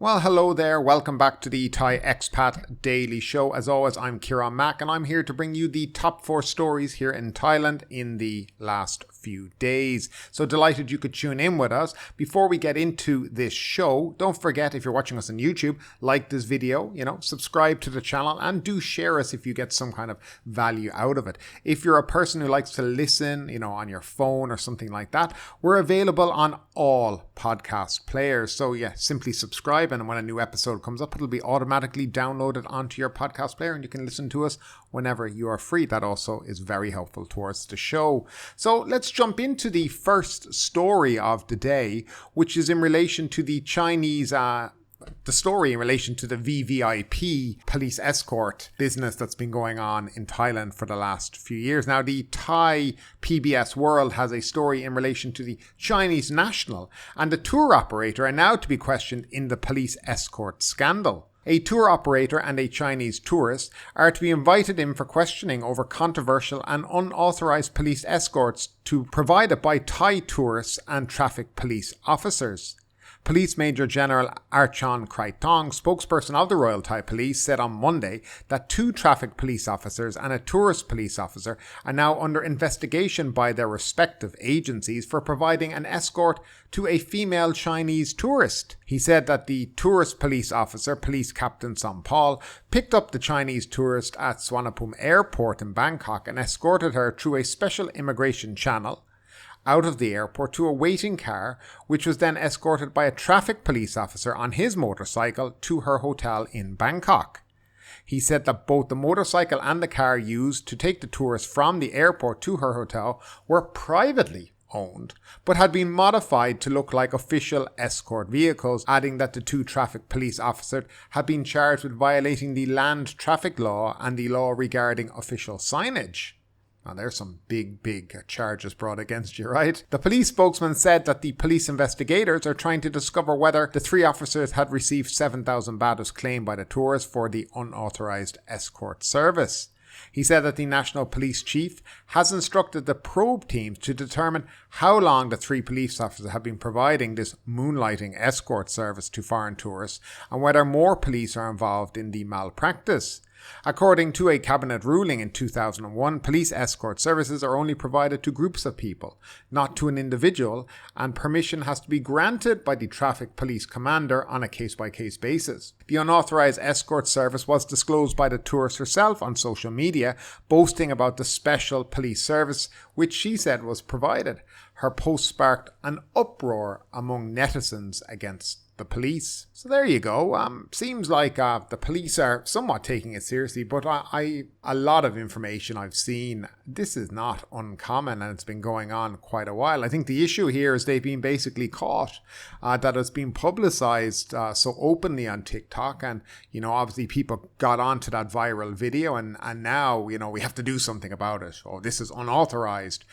Well, hello there. Welcome back to the Thai EXPAT Daily Show. As always, I'm Kieran Mack and I'm here to bring you the top 4 stories here in Thailand in the last few days. So delighted you could tune in with us. Before we get into this show, don't forget, if you're watching us on YouTube, like this video, subscribe to the channel and do share us if you get some kind of value out of it. If you're a person who likes to listen, on your phone or something like that, we're available on all podcast players. So simply subscribe, and when a new episode comes up, it'll be automatically downloaded onto your podcast player and you can listen to us whenever you are free. That also is very helpful towards the show. So let's jump into the first story of the day, which is in relation to the Chinese the story in relation to the VVIP police escort business that's been going on in Thailand for the last few years. Now, the Thai PBS World has a story in relation to the Chinese national and the tour operator are now to be questioned in the police escort scandal. A tour operator and a Chinese tourist are to be invited in for questioning over controversial and unauthorized police escorts provided by Thai tourists and traffic police officers. Police Major General Archon Kraitong, spokesperson of the Royal Thai Police, said on Monday that 2 traffic police officers and a tourist police officer are now under investigation by their respective agencies for providing an escort to a female Chinese tourist. He said that the tourist police officer, Police Captain Sampal, picked up the Chinese tourist at Suvarnabhumi Airport in Bangkok and escorted her through a special immigration channel out of the airport to a waiting car, which was then escorted by a traffic police officer on his motorcycle to her hotel in Bangkok. He said that both the motorcycle and the car used to take the tourist from the airport to her hotel were privately owned, but had been modified to look like official escort vehicles, adding that the 2 traffic police officers had been charged with violating the land traffic law and the law regarding official signage. Now, there's some big charges brought against you, right? The police spokesman said that the police investigators are trying to discover whether the 3 officers had received 7,000 baht as claimed by the tourists for the unauthorized escort service. He said that the National Police Chief has instructed the probe teams to determine how long the 3 police officers have been providing this moonlighting escort service to foreign tourists and whether more police are involved in the malpractice. According to a cabinet ruling in 2001, police escort services are only provided to groups of people, not to an individual, and permission has to be granted by the traffic police commander on a case-by-case basis. The unauthorized escort service was disclosed by the tourist herself on social media, boasting about the special police service which she said was provided. Her post sparked an uproar among netizens against the police. So there you go. Seems like the police are somewhat taking it seriously, but a lot of information I've seen, this is not uncommon and it's been going on quite a while. I think the issue here is they've been basically caught, that it's been publicized so openly on TikTok, and obviously people got onto that viral video and now we have to do something about it. Oh, this is unauthorized,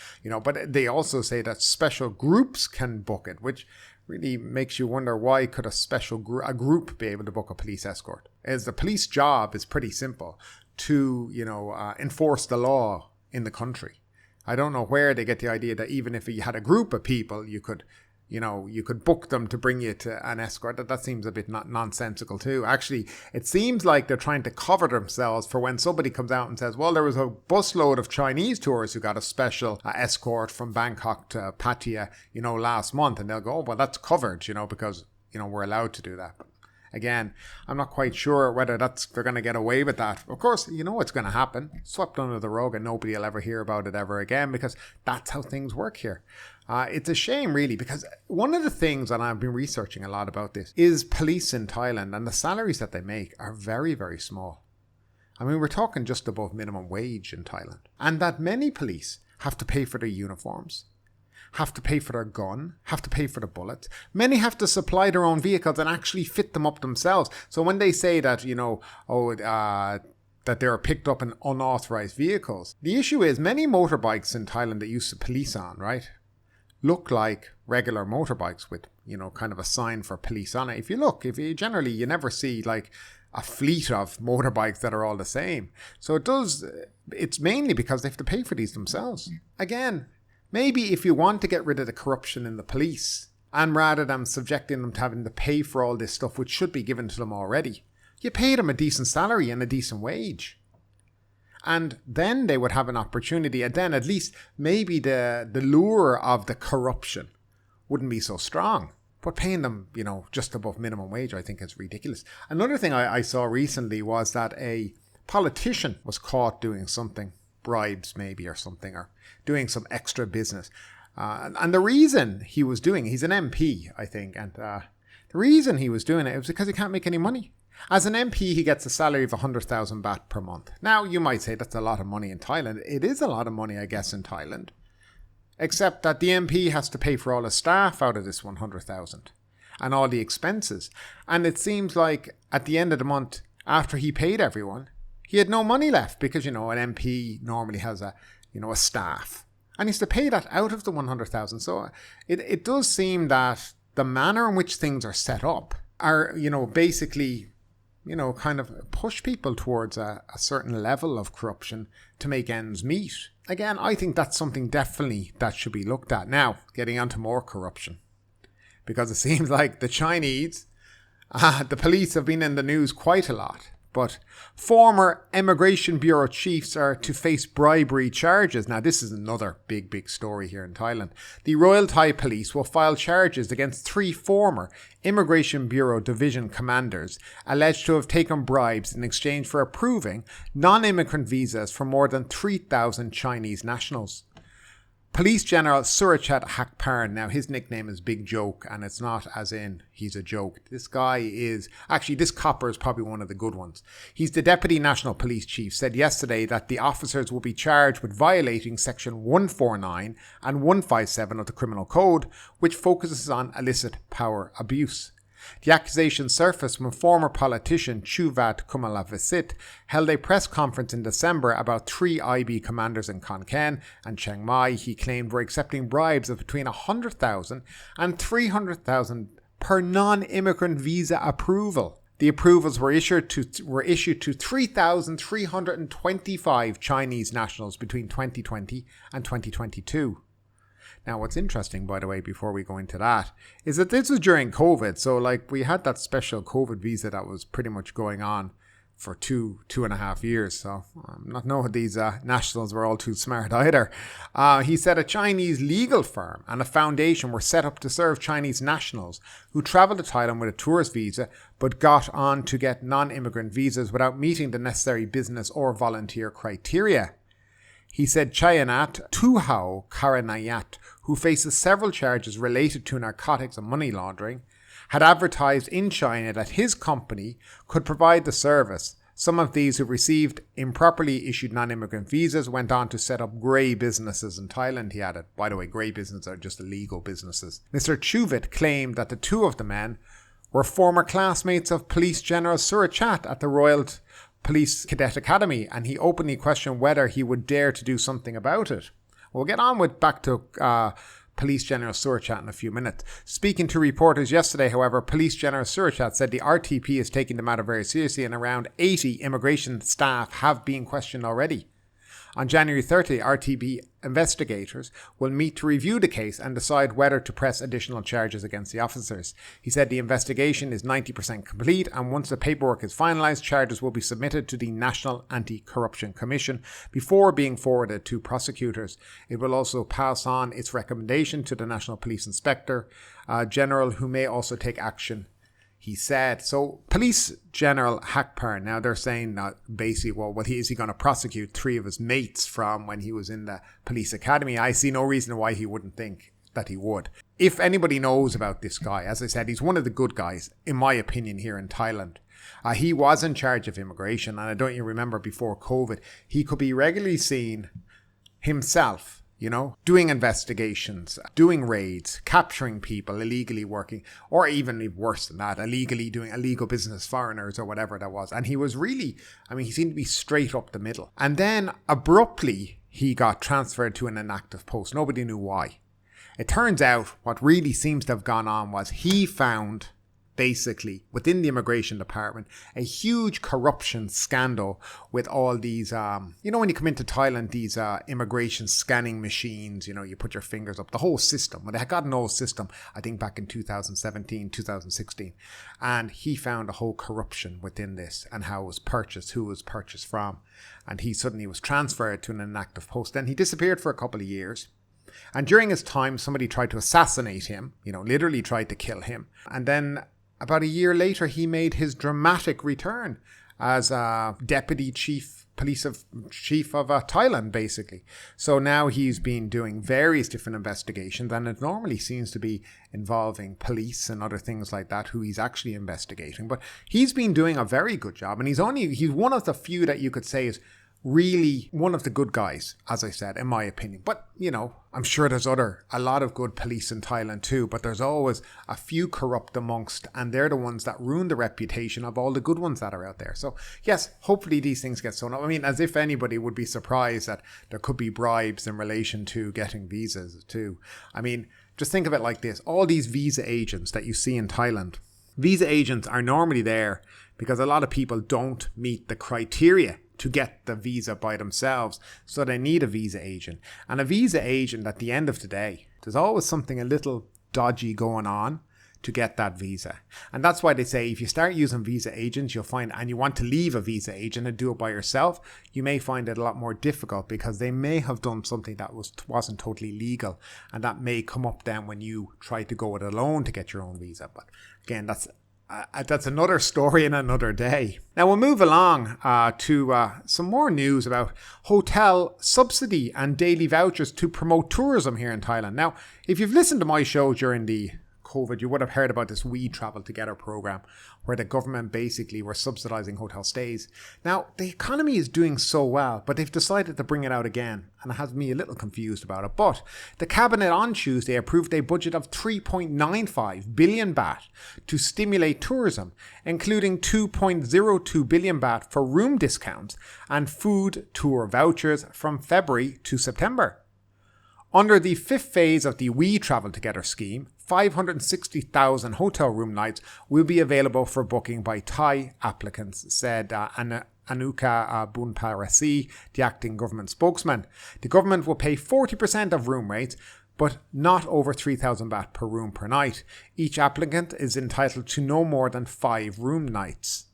but they also say that special groups can book it, which really makes you wonder, why could a group be able to book a police escort? As the police job is pretty simple, to enforce the law in the country. I don't know where they get the idea that even if you had a group of people, you could book them to bring you to an escort. That seems a bit nonsensical too. Actually, it seems like they're trying to cover themselves for when somebody comes out and says, well, there was a busload of Chinese tourists who got a special escort from Bangkok to Pattaya, last month. And they'll go, oh, well, that's covered, because, we're allowed to do that. But again, I'm not quite sure whether they're going to get away with that. Of course, what's going to happen. Swept under the rug and nobody will ever hear about it ever again, because that's how things work here. It's a shame, really, because one of the things, and I've been researching a lot about this, is police in Thailand, and the salaries that they make are very, very small. I mean, we're talking just above minimum wage in Thailand. And that many police have to pay for their uniforms, have to pay for their gun, have to pay for the bullets. Many have to supply their own vehicles and actually fit them up themselves. So when they say that, that they're picked up in unauthorized vehicles, the issue is many motorbikes in Thailand that use the police on, right, look like regular motorbikes with, kind of a sign for police on it. If you generally, you never see like a fleet of motorbikes that are all the same. So it's mainly because they have to pay for these themselves. Again, maybe if you want to get rid of the corruption in the police And rather than subjecting them to having to pay for all this stuff, which should be given to them already, you pay them a decent salary and a decent wage. And then they would have an opportunity, and then at least maybe the lure of the corruption wouldn't be so strong. But paying them, just above minimum wage, I think is ridiculous. Another thing I saw recently was that a politician was caught doing something, bribes maybe or something, or doing some extra business. And the reason he was doing, he's an MP, I think, and the reason he was doing it was because he can't make any money. As an MP, he gets a salary of 100,000 baht per month. Now, you might say that's a lot of money in Thailand. It is a lot of money, I guess, in Thailand. Except that the MP has to pay for all his staff out of this 100,000 and all the expenses. And it seems like at the end of the month, after he paid everyone, he had no money left because, an MP normally has a staff. And he has to pay that out of the 100,000. So it does seem that the manner in which things are set up are, basically, kind of push people towards a certain level of corruption to make ends meet. Again, I think that's something definitely that should be looked at. Now, getting onto more corruption. Because it seems like the Chinese, the police have been in the news quite a lot. But former Immigration Bureau chiefs are to face bribery charges. Now, this is another big story here in Thailand. The Royal Thai Police will file charges against 3 former Immigration Bureau division commanders alleged to have taken bribes in exchange for approving non-immigrant visas for more than 3,000 Chinese nationals. Police General Surachat Hakparn, now his nickname is Big Joke, and it's not as in he's a joke. This guy is, actually this copper is probably one of the good ones. He's the Deputy National Police Chief, said yesterday that the officers will be charged with violating Section 149 and 157 of the Criminal Code, which focuses on illicit power abuse. The accusation surfaced when former politician Chuvat Kumalavisit held a press conference in December about 3 IB commanders in Khon Kaen and Chiang Mai he claimed were accepting bribes of between 100,000 and 300,000 per non-immigrant visa approval. The approvals were issued to 3,325 Chinese nationals between 2020 and 2022. Now, what's interesting, by the way, before we go into that, is that this was during COVID. So, we had that special COVID visa that was pretty much going on for two and a half years. So, I'm not knowing these nationals were all too smart either. He said a Chinese legal firm and a foundation were set up to serve Chinese nationals who traveled to Thailand with a tourist visa, but got on to get non-immigrant visas without meeting the necessary business or volunteer criteria. He said Chayanat Tuhau Karanayat, who faces several charges related to narcotics and money laundering, had advertised in China that his company could provide the service. Some of these who received improperly issued non-immigrant visas went on to set up grey businesses in Thailand, he added. By the way, grey businesses are just illegal businesses. Mr. Chuvit claimed that the 2 of the men were former classmates of Police General Surachat at the Royal Police Cadet Academy, and he openly questioned whether he would dare to do something about it. We'll get on back to Police General Surachat in a few minutes. Speaking to reporters yesterday, however, Police General Surachat said the RTP is taking the matter very seriously and around 80 immigration staff have been questioned already. On January 30, RTP investigators will meet to review the case and decide whether to press additional charges against the officers. He said the investigation is 90% complete, and once the paperwork is finalised, charges will be submitted to the National Anti-Corruption Commission before being forwarded to prosecutors. It will also pass on its recommendation to the National Police Inspector General, who may also take action, he said. So Police General Hakparn, now they're saying that basically, is he going to prosecute 3 of his mates from when he was in the police academy? I see no reason why he wouldn't think that he would. If anybody knows about this guy, as I said, he's one of the good guys, in my opinion, here in Thailand. He was in charge of immigration, and I don't even remember before COVID, he could be regularly seen himself, doing investigations, doing raids, capturing people illegally working, or even worse than that, illegally doing illegal business, foreigners or whatever that was. And he was really, he seemed to be straight up the middle. And then abruptly, he got transferred to an inactive post. Nobody knew why. It turns out what really seems to have gone on was he found basically, within the immigration department, a huge corruption scandal with all these, when you come into Thailand, these immigration scanning machines, you put your fingers up, the whole system. Well, they had got an old system, I think back in 2017, 2016. And he found a whole corruption within this and how it was purchased, who it was purchased from. And he suddenly was transferred to an inactive post. Then he disappeared for a couple of years. And during his time, somebody tried to assassinate him, literally tried to kill him. And then about a year later, he made his dramatic return as deputy chief of Thailand, basically. So now he's been doing various different investigations, and it normally seems to be involving police and other things like that who he's actually investigating. But he's been doing a very good job, and he's one of the few that you could say is really one of the good guys, as I said, in my opinion. But, I'm sure there's a lot of good police in Thailand too, but there's always a few corrupt amongst, and they're the ones that ruin the reputation of all the good ones that are out there. So yes, hopefully these things get sewn up. I mean, as if anybody would be surprised that there could be bribes in relation to getting visas too. I mean, just think of it like this. All these visa agents that you see in Thailand, visa agents are normally there because a lot of people don't meet the criteria to get the visa by themselves. So they need a visa agent. And a visa agent, at the end of the day, there's always something a little dodgy going on to get that visa. And that's why they say if you start using visa agents, you'll find, and you want to leave a visa agent and do it by yourself, you may find it a lot more difficult because they may have done something that wasn't totally legal. And that may come up then when you try to go it alone to get your own visa. But again, that's another story in another day. Now we'll move along to some more news about hotel subsidy and daily vouchers to promote tourism here in Thailand. Now, if you've listened to my show during the COVID, you would have heard about this We Travel Together program where the government basically were subsidizing hotel stays. Now, the economy is doing so well, but they've decided to bring it out again, and it has me a little confused about it. But the cabinet on Tuesday approved a budget of 3.95 billion baht to stimulate tourism, including 2.02 billion baht for room discounts and food tour vouchers from February to September. Under the fifth phase of the We Travel Together scheme, 560,000 hotel room nights will be available for booking by Thai applicants, said Anuka Bunparasi, the acting government spokesman. The government will pay 40% of room rates, but not over 3,000 baht per room per night. Each applicant is entitled to no more than 5 room nights.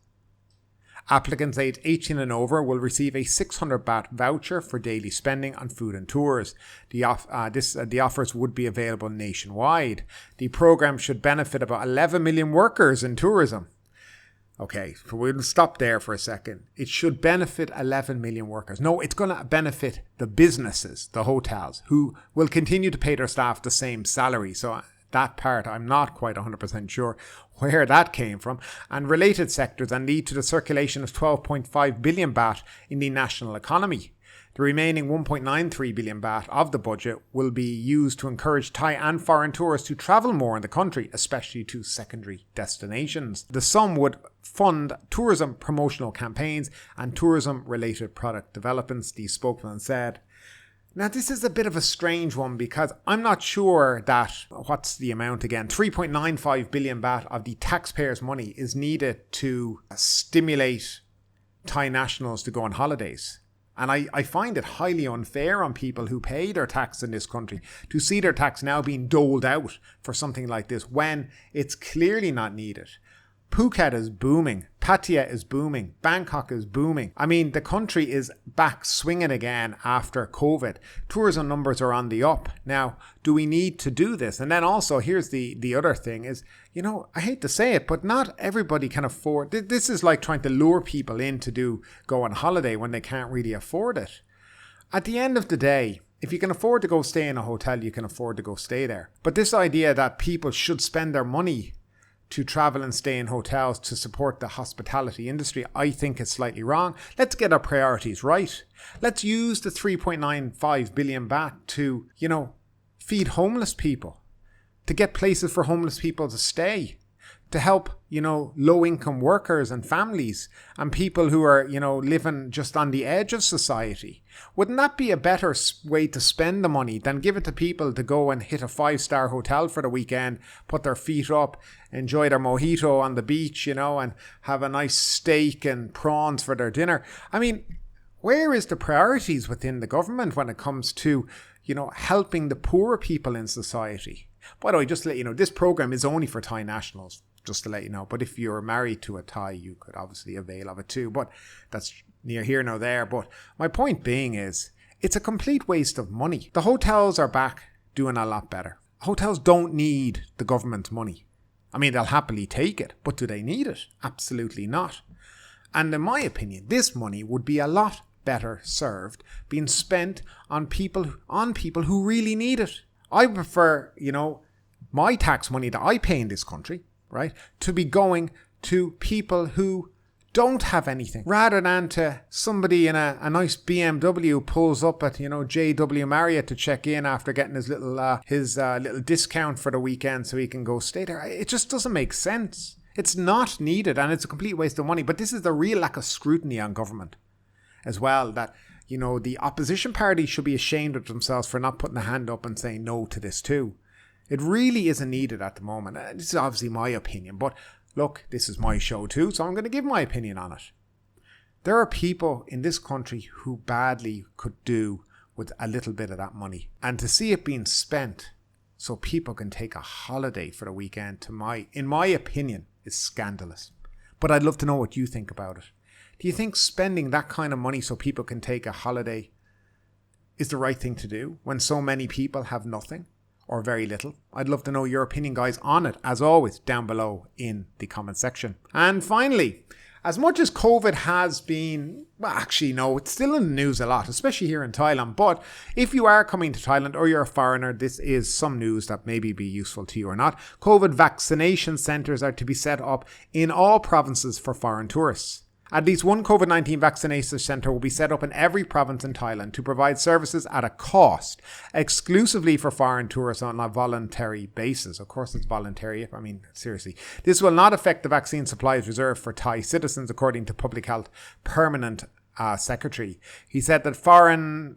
Applicants aged 18 and over will receive a 600 baht voucher for daily spending on food and tours. The offers would be available nationwide. The program should benefit about 11 million workers in tourism. Okay, so we'll stop there for a second. It should benefit 11 million workers. No, it's going to benefit the businesses, the hotels, who will continue to pay their staff the same salary. So that part, I'm not quite 100% sure where that came from, and related sectors, and lead to the circulation of 12.5 billion baht in the national economy. The remaining 1.93 billion baht of the budget will be used to encourage Thai and foreign tourists to travel more in the country, especially to secondary destinations. The sum would fund tourism promotional campaigns and tourism-related product developments, the spokesman said. Now, this is a bit of a strange one because I'm not sure that, what's the amount again, 3.95 billion baht of the taxpayers' money is needed to stimulate Thai nationals to go on holidays. And I find it highly unfair on people who pay their tax in this country to see their tax now being doled out for something like this when it's clearly not needed. Phuket is booming. Pattaya is booming. Bangkok is booming. I mean, the country is back swinging again after COVID. Tourism numbers are on the up. Now, do we need to do this? And then also, here's the other thing is, I hate to say it, but not everybody can afford. This is like trying to lure people in to go on holiday when they can't really afford it. At the end of the day, if you can afford to go stay in a hotel, you can afford to go stay there. But this idea that people should spend their money to travel and stay in hotels to support the hospitality industry, I think is slightly wrong. Let's get our priorities right. Let's use the 3.95 billion baht to, feed homeless people, to get places for homeless people to stay. to help, low-income workers and families and people who are, living just on the edge of society. Wouldn't that be a better way to spend the money than give it to people to go and hit a 5-star hotel for the weekend, put their feet up, enjoy their mojito on the beach, and have a nice steak and prawns for their dinner? I mean, where is the priorities within the government when it comes to, helping the poorer people in society? By the way, just to let you know, this program is only for Thai nationals, just to let you know. But if you're married to a Thai, you could obviously avail of it too. But that's near here nor there. But my point being is, it's a complete waste of money. The hotels are back doing a lot better. Hotels don't need the government's money. I mean, they'll happily take it, but do they need it? Absolutely not. And in my opinion, this money would be a lot better served being spent on people who really need it. I prefer, my tax money that I pay in this country, right, to be going to people who don't have anything, rather than to somebody in a nice BMW pulls up at, JW Marriott to check in after getting his little discount for the weekend so he can go stay there. It just doesn't make sense. It's not needed, and it's a complete waste of money. But this is the real lack of scrutiny on government as well, that the opposition party should be ashamed of themselves for not putting a hand up and saying no to this too. It really isn't needed at the moment. This is obviously my opinion, but look, this is my show too, so I'm going to give my opinion on it. There are people in this country who badly could do with a little bit of that money, and to see it being spent so people can take a holiday for the weekend, in my opinion, is scandalous. But I'd love to know what you think about it. Do you think spending that kind of money so people can take a holiday is the right thing to do when so many people have nothing or very little? I'd love to know your opinion, guys, on it, as always, down below in the comment section. And finally, as much as COVID has been, well, actually, no, it's still in the news a lot, especially here in Thailand. But if you are coming to Thailand or you're a foreigner, this is some news that maybe be useful to you or not. COVID vaccination centres are to be set up in all provinces for foreign tourists. At least one COVID-19 vaccination centre will be set up in every province in Thailand to provide services at a cost, exclusively for foreign tourists on a voluntary basis. Of course, it's voluntary. I mean, seriously. This will not affect the vaccine supplies reserved for Thai citizens, according to Public Health Permanent Secretary. He said that foreign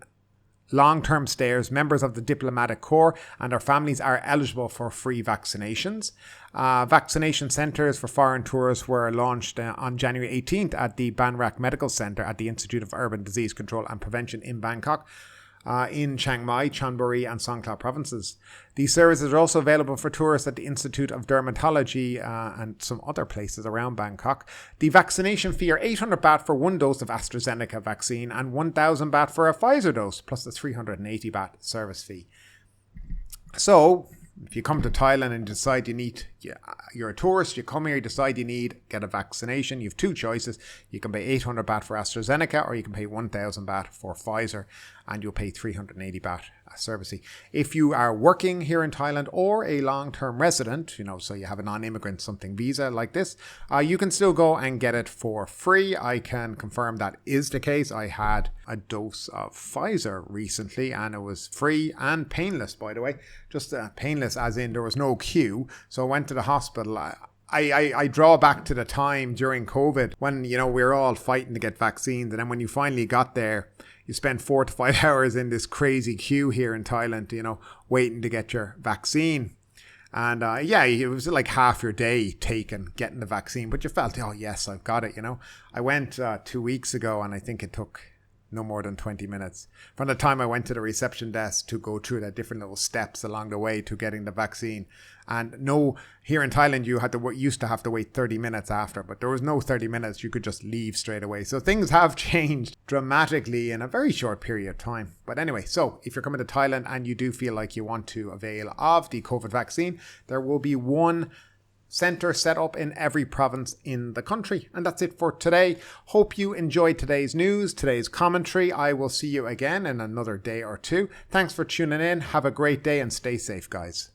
long-term stayers, members of the diplomatic corps and their families are eligible for free vaccinations. Vaccination centres for foreign tourists were launched on January 18th at the Ban Rak Medical Centre at the Institute of Urban Disease Control and Prevention in Bangkok, in Chiang Mai, Chonburi and Songkhla provinces. These services are also available for tourists at the Institute of Dermatology and some other places around Bangkok. The vaccination fee are 800 baht for one dose of AstraZeneca vaccine and 1,000 baht for a Pfizer dose, plus the 380 baht service fee. So, if you come to Thailand and decide you're a tourist, you come here, you decide get a vaccination, you have two choices. You can pay 800 baht for AstraZeneca or you can pay 1,000 baht for Pfizer, and you'll pay 380 baht service fee. If you are working here in Thailand or a long-term resident, so you have a non-immigrant something visa like this, you can still go and get it for free. I can confirm that is the case. I had a dose of Pfizer recently and it was free and painless, by the way. Just painless as in there was no queue. So I went to the hospital. I draw back to the time during COVID when, we were all fighting to get vaccines. And then when you finally got there, you spend 4 to 5 hours in this crazy queue here in Thailand, waiting to get your vaccine. And it was like half your day taken getting the vaccine, but you felt, oh yes, I've got it, I went 2 weeks ago and I think it took no more than 20 minutes from the time I went to the reception desk to go through the different little steps along the way to getting the vaccine. And no, here in Thailand, you used to have to wait 30 minutes after, but there was no 30 minutes. You could just leave straight away. So things have changed dramatically in a very short period of time. But anyway, so if you're coming to Thailand and you do feel like you want to avail of the COVID vaccine, there will be one centre set up in every province in the country. And that's it for today. Hope you enjoyed today's news, today's commentary. I will see you again in another day or two. Thanks for tuning in. Have a great day and stay safe, guys.